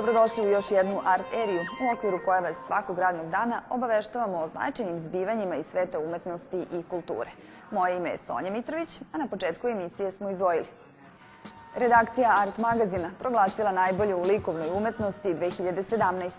Dobrodošli u još jednu art eriju u okviru koje vas svakog radnog dana obaveštavamo o značajnim zbivanjima iz sveta umetnosti i kulture. Moje ime je Sonja Mitrović, a na početku emisije smo izdvojili. Redakcija Art magazina proglasila najbolje u likovnoj umetnosti 2017.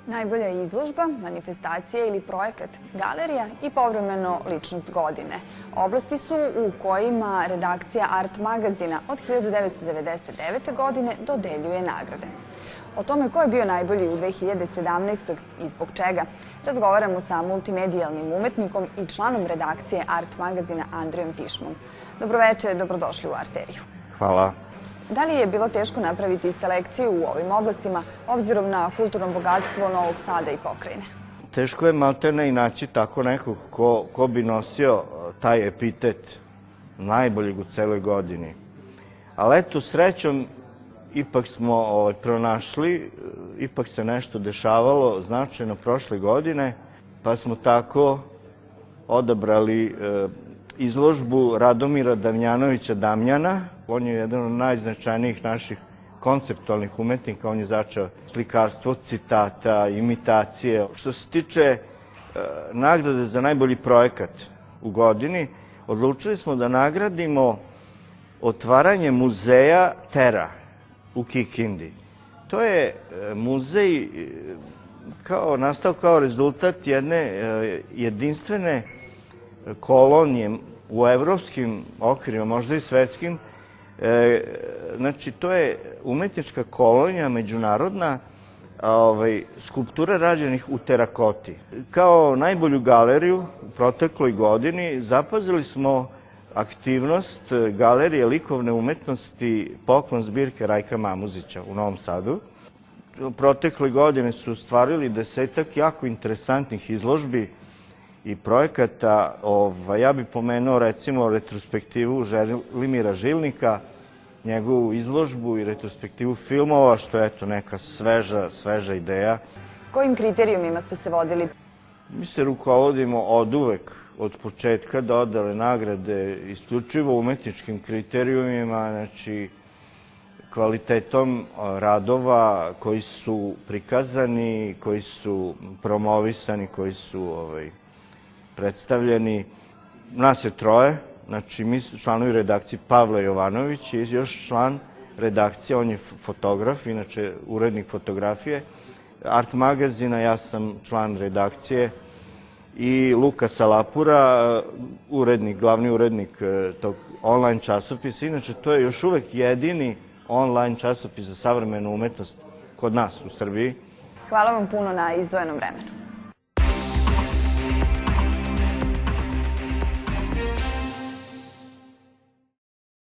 Najbolja izložba, manifestacija ili projekat, galerija i povremeno ličnost godine. Oblasti su u kojima redakcija Art magazina od 1999. godine dodeljuje nagrade. O tome ko je bio najbolji u 2017. i zbog čega razgovaramo sa multimedijalnim umetnikom i članom redakcije Art magazina Andrijom Tišmom. Dobroveče, dobrodošli u Arteriju. Hvala. Da li je bilo teško napraviti selekciju u ovim oblastima, obzirom na kulturno bogatstvo Novog Sada i pokrajine? Teško je maltene i naći tako nekog ko bi nosio taj epitet najboljeg u celoj godini. Ali eto, srećom, ipak smo pronašli, ipak se nešto dešavalo značajno prošle godine, pa smo tako odabrali izložbu Radomira Damjanovića Damjana. On je jedan od najznačajnijih naših konceptualnih umetnika. On je začeo slikarstvo, citata, imitacije. Što se tiče nagrade za najbolji projekat u godini, odlučili smo da nagradimo otvaranje muzeja Tera u Kikindi. To je muzej nastao kao rezultat jedne jedinstvene kolonije u evropskim okvirima, možda i svetskim. Znači, to je umetnička kolonija međunarodna skulptura rađenih u terakoti. Kao najbolju galeriju u protekloj godini zapazili smo aktivnost Galerije likovne umetnosti Poklon zbirke Rajka Mamuzića u Novom Sadu. U protekloj godine su stvarili 10-ak jako interesantnih izložbi i projekata. Ja bih pomenuo recimo retrospektivu Želimira Žilnika, njegovu izložbu i retrospektivu filmova, što je neka sveža ideja. Kojim kriterijumima ste se vodili? Mi se rukovodimo oduvek, od početka dodale nagrade isključivo umetničkim kriterijumima, znači kvalitetom radova koji su prikazani, koji su promovisani, koji su predstavljeni. Nas je troje, znači mi smo članovi redakcije Pavle Jovanović i još član redakcije, on je fotograf, inače urednik fotografije Art magazina, ja sam član redakcije, i Luka Salapura, glavni urednik tog online časopisa. Inače, to je još uvek jedini online časopis za savremenu umetnost kod nas u Srbiji. Hvala vam puno na izdvojenom vremenu.